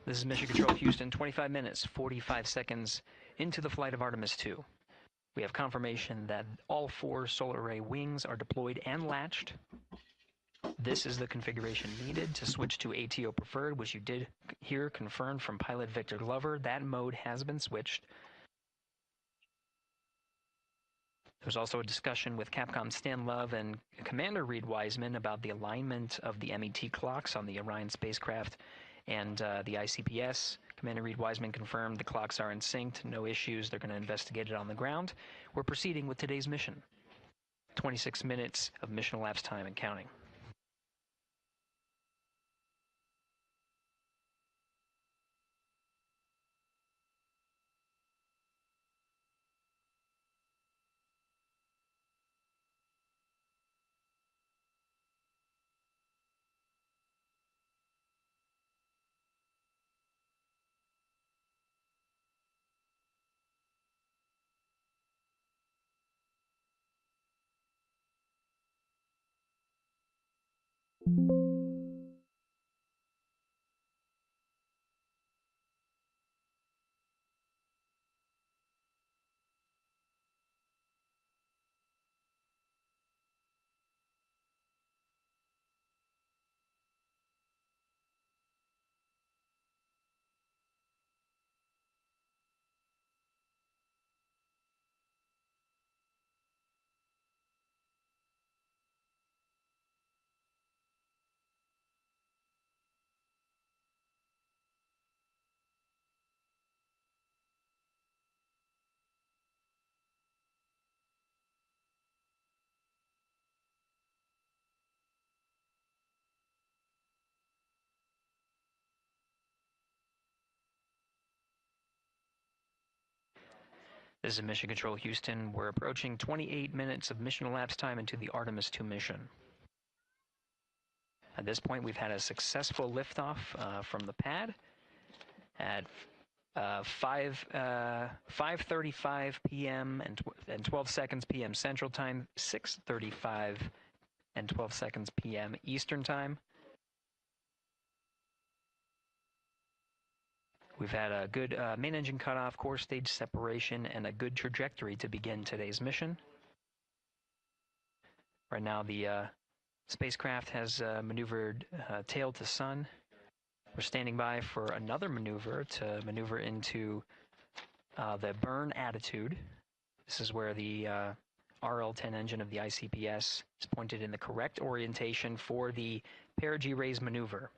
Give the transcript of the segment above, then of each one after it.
This is Mission Control Houston, 25 minutes, 45 seconds into the flight of Artemis II. We have confirmation that all 4 solar array wings are deployed and latched. This is the configuration needed to switch to ATO preferred, which you did hear confirmed from pilot Victor Glover. That mode has been switched. There's also a discussion with Capcom Stan Love and Commander Reed Wiseman about the alignment of the MET clocks on the Orion spacecraft and the ICPS. Commander Reed Wiseman confirmed the clocks are in sync, no issues. They're going to investigate it on the ground. We're proceeding with today's mission. 26 minutes of mission elapsed time and counting. This is Mission Control Houston. We're approaching 28 minutes of mission elapsed time into the Artemis II mission. At this point, we've had a successful liftoff from the pad at 5:35 p.m. and 12 seconds p.m. Central Time, 6:35 and 12 seconds p.m. Eastern Time. We've had a good main engine cutoff, core stage separation, and a good trajectory to begin today's mission. Right now, the spacecraft has maneuvered tail to sun. We're standing by for another maneuver to maneuver into the burn attitude. This is where the RL-10 engine of the ICPS is pointed in the correct orientation for the perigee raise maneuver.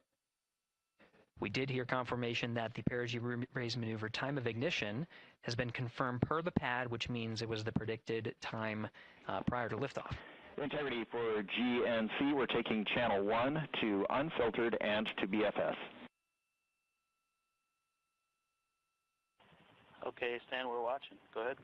We did hear confirmation that the perigee raise maneuver time of ignition has been confirmed per the pad, which means it was the predicted time prior to liftoff. Integrity for GNC, we're taking channel 1 to unfiltered and to BFS. Okay, Stan, we're watching. Go ahead.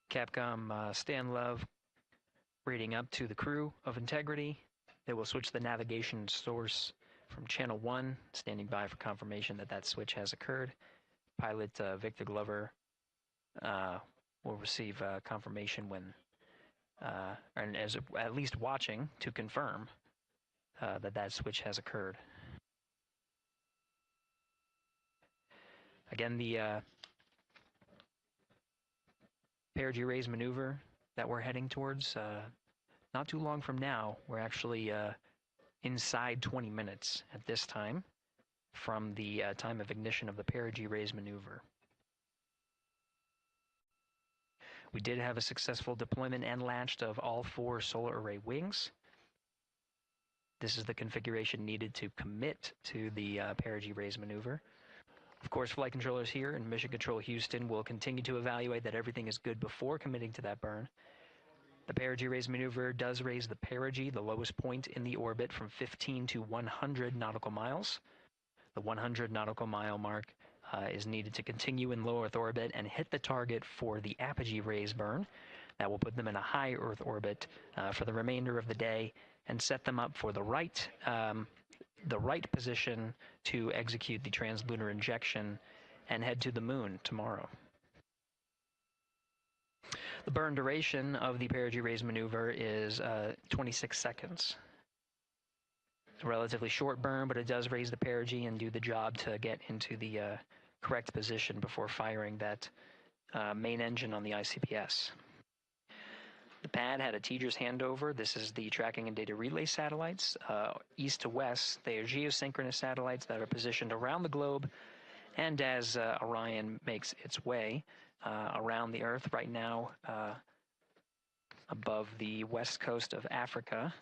Capcom Stan Love reading up to the crew of Integrity. They will switch the navigation source from channel 1, standing by for confirmation that that switch has occurred. Pilot Victor Glover will receive confirmation when, and as at least watching to confirm that that switch has occurred. Again, the perigee raise maneuver that we're heading towards, not too long from now, we're actually inside 20 minutes at this time from the time of ignition of the perigee raise maneuver. We did have a successful deployment and latched of all 4 solar array wings. This is the configuration needed to commit to the perigee raise maneuver. Of course, flight controllers here in Mission Control Houston will continue to evaluate that everything is good before committing to that burn. The perigee raise maneuver does raise the perigee, the lowest point in the orbit, from 15 to 100 nautical miles. The 100 nautical mile mark is needed to continue in low Earth orbit and hit the target for the apogee raise burn. That will put them in a high Earth orbit for the remainder of the day and set them up for the right position to execute the translunar injection and head to the moon tomorrow. The burn duration of the perigee raise maneuver is 26 seconds. It's a relatively short burn, but it does raise the perigee and do the job to get into the correct position before firing that main engine on the ICPS. The pad had a teacher's handover. This is the tracking and data relay satellites. East to west, they are geosynchronous satellites that are positioned around the globe. And as Orion makes its way around the Earth right now, above the west coast of Africa,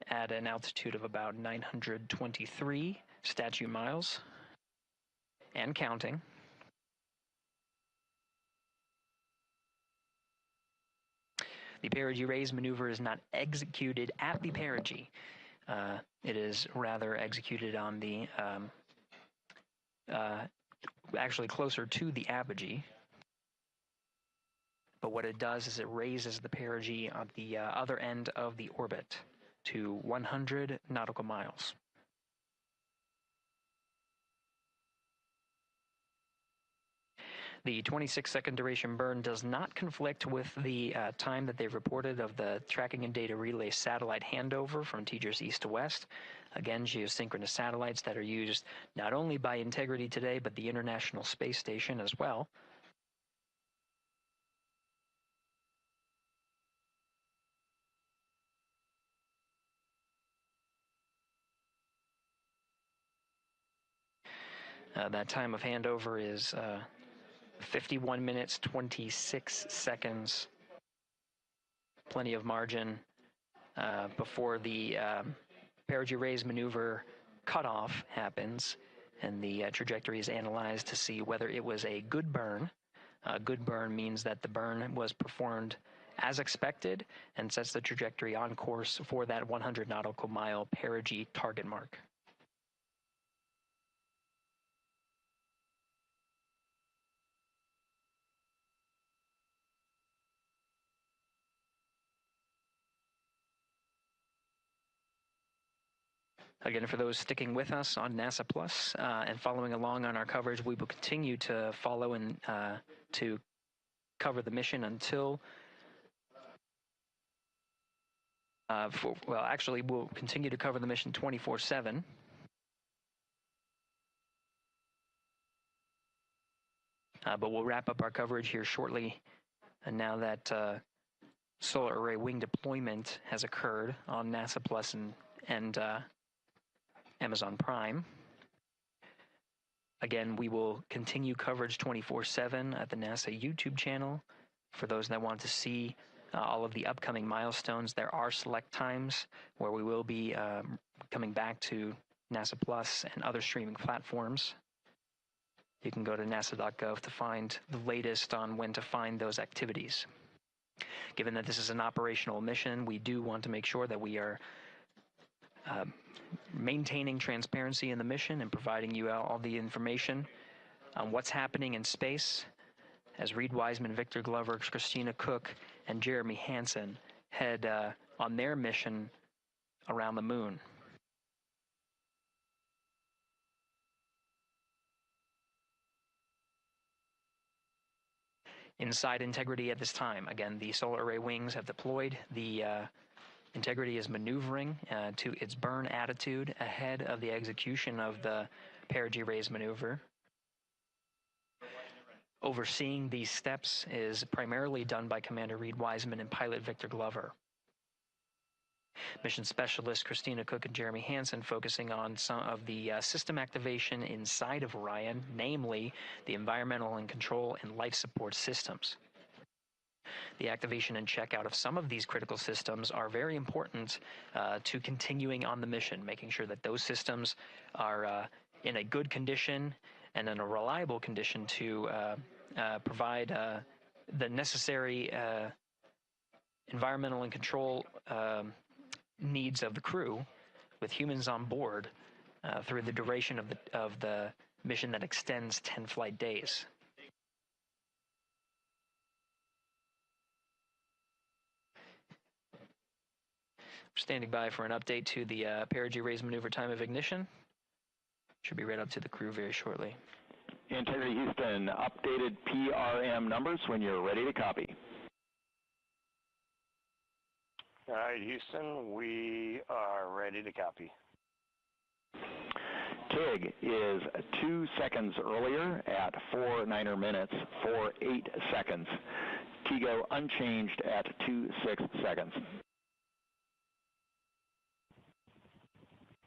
at an altitude of about 923 statute miles, and counting. The perigee raise maneuver is not executed at the perigee. It is rather executed on the, actually closer to the apogee. But what it does is it raises the perigee on the other end of the orbit to 100 nautical miles. The 26-second duration burn does not conflict with the time that they've reported of the tracking and data relay satellite handover from Tejas east to west. Again, geosynchronous satellites that are used not only by Integrity today, but the International Space Station as well. That time of handover is 51 minutes, 26 seconds. Plenty of margin before the perigee raise maneuver cutoff happens, and the trajectory is analyzed to see whether it was a good burn. A good burn means that the burn was performed as expected and sets the trajectory on course for that 100 nautical mile perigee target mark. Again, for those sticking with us on NASA Plus and following along on our coverage, we will continue to follow and to cover the mission until, actually, we'll continue to cover the mission 24/7. But we'll wrap up our coverage here shortly. And now that solar array wing deployment has occurred on NASA Plus and Amazon Prime. Again, we will continue coverage 24/7 at the NASA YouTube channel. For those that want to see all of the upcoming milestones, there are select times where we will be coming back to NASA Plus and other streaming platforms. You can go to nasa.gov to find the latest on when to find those activities. Given that this is an operational mission, we do want to make sure that we are maintaining transparency in the mission and providing you all the information on what's happening in space as Reed Wiseman, Victor Glover, Christina Cook, and Jeremy Hansen head on their mission around the moon. Inside Integrity at this time, again, the solar array wings have deployed. The Integrity is maneuvering to its burn attitude ahead of the execution of the perigee raise maneuver. Overseeing these steps is primarily done by Commander Reed Wiseman and pilot Victor Glover. Mission specialists Christina Cook and Jeremy Hansen focusing on some of the system activation inside of Orion, namely the environmental and control and life support systems. The activation and checkout of some of these critical systems are very important to continuing on the mission, making sure that those systems are in a good condition and in a reliable condition to provide the necessary environmental and control needs of the crew with humans on board through the duration of the mission that extends 10 flight days. Standing by for an update to the perigee raise maneuver time of ignition. Should be right up to the crew very shortly. Integrity Houston, updated PRM numbers when you're ready to copy. All right, Houston, we are ready to copy. TIG is 2 seconds earlier at 4 minutes, 48 seconds. TIGO unchanged at 26 seconds.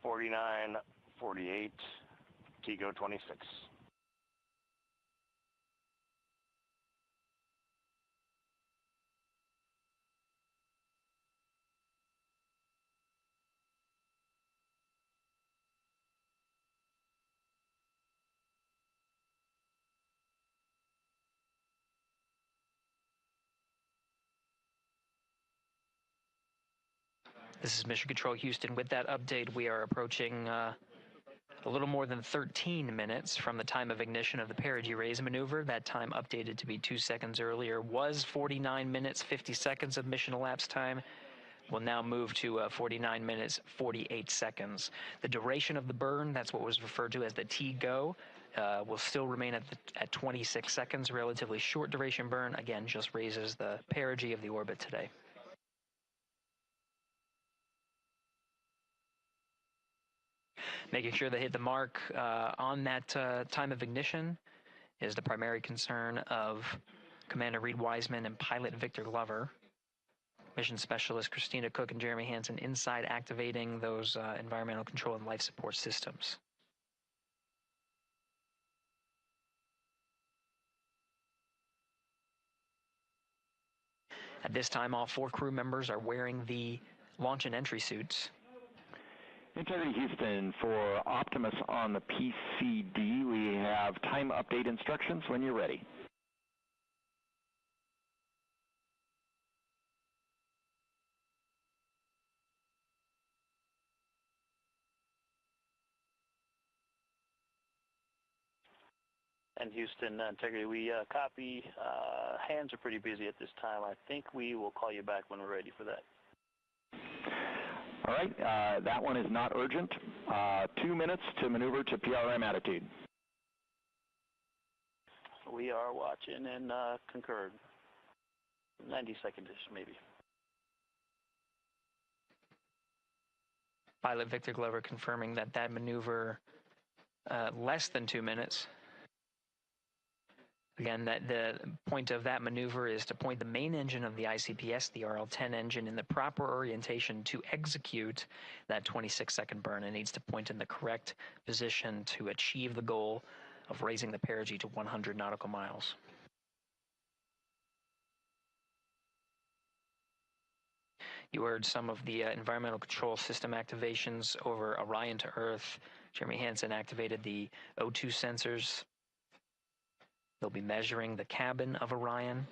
49, 48, TIGO 26. This is Mission Control Houston. With that update, we are approaching a little more than 13 minutes from the time of ignition of the perigee raise maneuver. That time updated to be 2 seconds earlier was 49 minutes, 50 seconds of mission elapsed time. We'll now move to 49 minutes, 48 seconds. The duration of the burn, that's what was referred to as the TGO, will still remain at 26 seconds. Relatively short duration burn, again, just raises the perigee of the orbit today. Making sure they hit the mark on that time of ignition is the primary concern of Commander Reed Wiseman and pilot Victor Glover. Mission Specialist Christina Cook and Jeremy Hansen inside activating those environmental control and life support systems. At this time, all 4 crew members are wearing the launch and entry suits. Integrity Houston, for Optimus on the PCD, we have time update instructions when you're ready. And Houston, Integrity, we copy. Hands are pretty busy at this time. I think we will call you back when we're ready for that. All right, that one is not urgent. 2 minutes to maneuver to PRM attitude. We are watching and concurred. 90 seconds-ish, maybe. Pilot Victor Glover confirming that maneuver less than 2 minutes. Again, that the point of that maneuver is to point the main engine of the ICPS, the RL-10 engine, in the proper orientation to execute that 26-second burn. It needs to point in the correct position to achieve the goal of raising the perigee to 100 nautical miles. You heard some of the environmental control system activations over Orion to Earth. Jeremy Hansen activated the O2 sensors. They'll be measuring the cabin of Orion.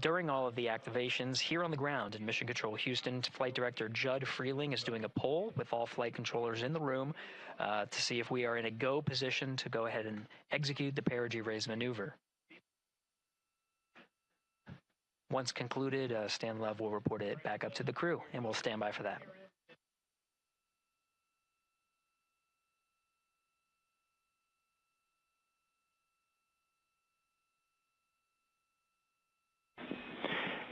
During all of the activations here on the ground in Mission Control Houston, Flight Director Judd Freeling is doing a poll with all flight controllers in the room to see if we are in a go position to go ahead and execute the perigee raise maneuver. Once concluded, Stan Love will report it back up to the crew, and we'll stand by for that.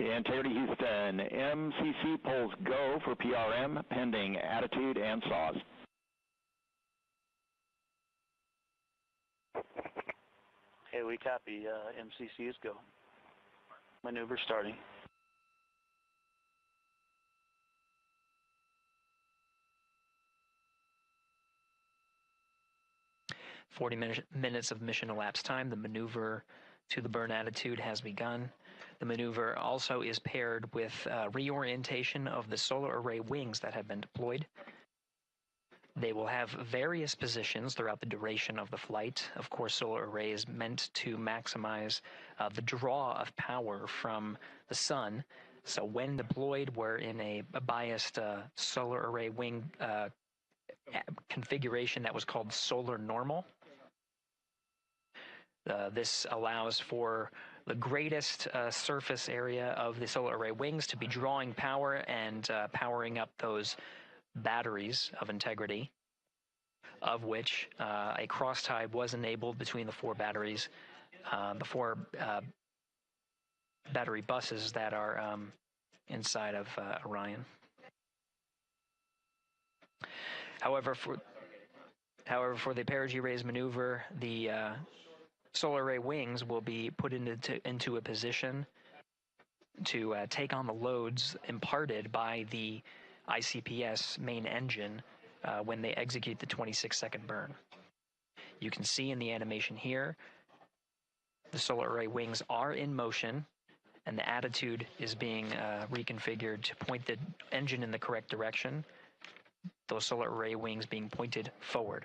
Integrity Houston, MCC polls go for PRM pending attitude and saws. Okay, we copy. MCC is go. Maneuver starting. Minutes of mission elapsed time. The maneuver to the burn attitude has begun. The maneuver also is paired with reorientation of the solar array wings that have been deployed. They will have various positions throughout the duration of the flight. Of course, solar array is meant to maximize the draw of power from the sun. So when deployed, we're in a biased solar array wing configuration that was called solar normal. This allows for the greatest surface area of the solar array wings to be drawing power and powering up those batteries of integrity, of which a cross-tie was enabled between the 4 batteries, the 4 battery buses that are inside of Orion. However, for the perigee raise maneuver, the solar array wings will be put into a position to take on the loads imparted by the ICPS main engine when they execute the 26-second burn. You can see in the animation here, the solar array wings are in motion, and the attitude is being reconfigured to point the engine in the correct direction, those solar array wings being pointed forward.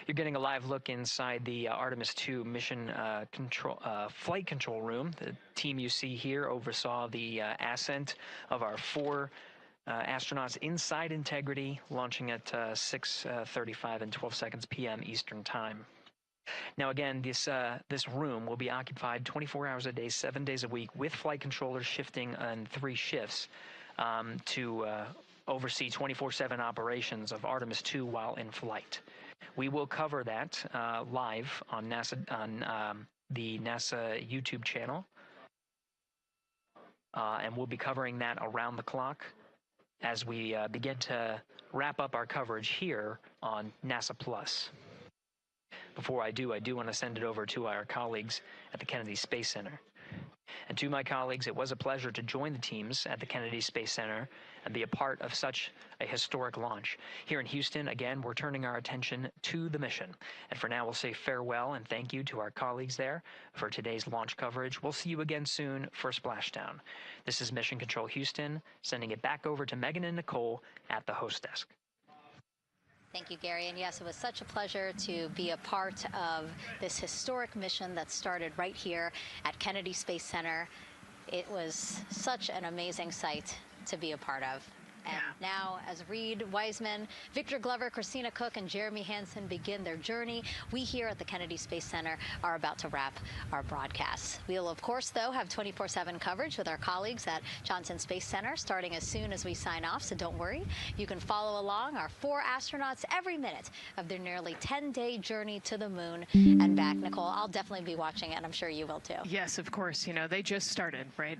You're getting a live look inside the Artemis II mission flight control room. The team you see here oversaw the ascent of our 4 astronauts inside Integrity, launching at 6:35 and 12 seconds p.m. Eastern Time. Now again, this room will be occupied 24 hours a day, 7 days a week, with flight controllers shifting on 3 shifts to oversee 24/7 operations of Artemis II while in flight. We will cover that live on the NASA YouTube channel, and we'll be covering that around the clock as we begin to wrap up our coverage here on NASA Plus. Before I do want to send it over to our colleagues at the Kennedy Space Center. And to my colleagues, it was a pleasure to join the teams at the Kennedy Space Center and be a part of such a historic launch. Here in Houston, again, we're turning our attention to the mission. And for now, we'll say farewell and thank you to our colleagues there for today's launch coverage. We'll see you again soon for Splashdown. This is Mission Control Houston, sending it back over to Megan and Nicole at the host desk. Thank you, Gary. And yes, it was such a pleasure to be a part of this historic mission that started right here at Kennedy Space Center. It was such an amazing sight to be a part of. And now, as Reed Wiseman, Victor Glover, Christina Cook, and Jeremy Hansen begin their journey, we here at the Kennedy Space Center are about to wrap our broadcasts. We'll, of course, though, have 24/7 coverage with our colleagues at Johnson Space Center starting as soon as we sign off, so don't worry. You can follow along our 4 astronauts every minute of their nearly 10-day journey to the moon and back. Nicole, I'll definitely be watching it, and I'm sure you will, too. Yes, of course. You know, they just started, right?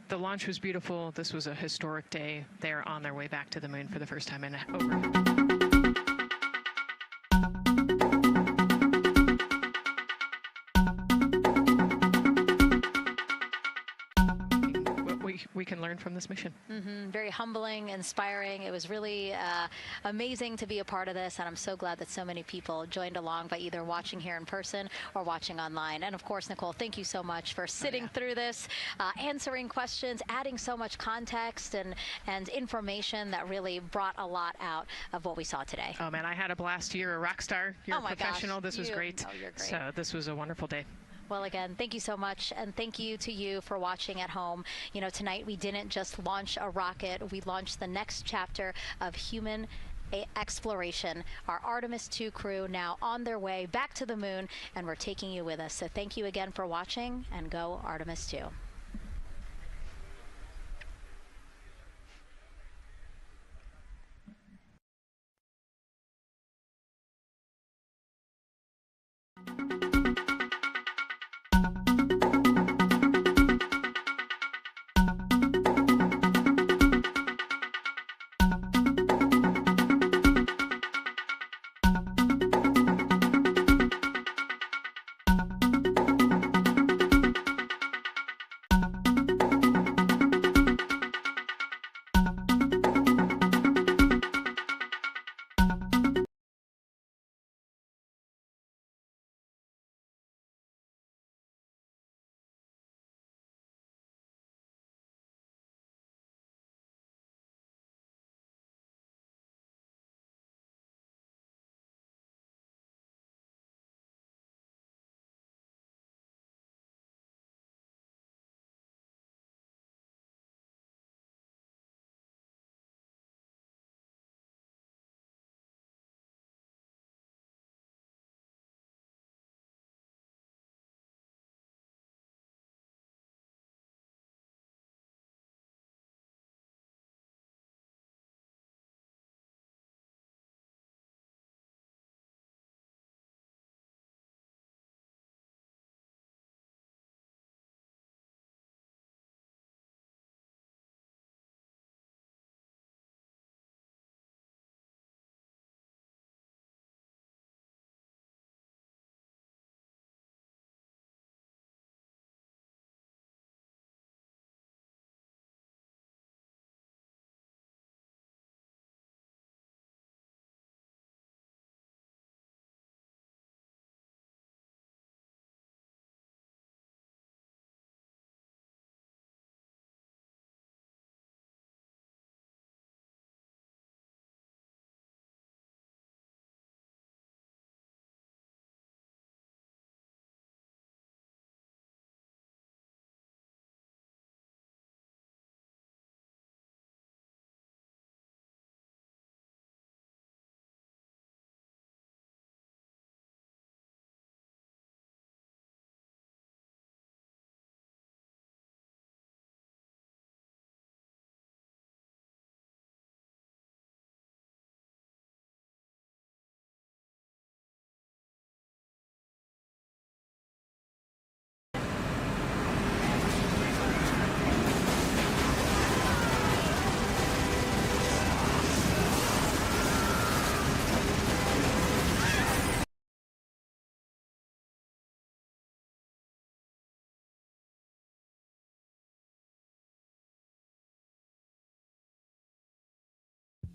The launch was beautiful. This was a historic day. They're on their way back to the moon for the first time in over. We can learn from this mission. Very humbling, inspiring. It was really amazing to be a part of this, and I'm so glad that so many people joined along by either watching here in person or watching online. And of course, Nicole, thank you so much for sitting through this, answering questions, adding so much context and information that really brought a lot out of what we saw today. Oh man, I had a blast. You're a rock star. You're a professional. Gosh, this was great. Oh, you're great. So this was a wonderful day. Well, again, thank you so much, and thank you to you for watching at home. You know, tonight we didn't just launch a rocket, we launched the next chapter of human exploration. Our Artemis II crew now on their way back to the moon, and we're taking you with us. So thank you again for watching, and go Artemis II.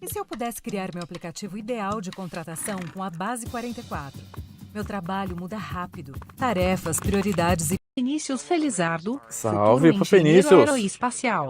E se eu pudesse criar meu aplicativo ideal de contratação com a Base 44? Meu trabalho muda rápido. Tarefas, prioridades e... Vinícius Felizardo, Salve futuro pro engenheiro Vinícius. aeroespacial.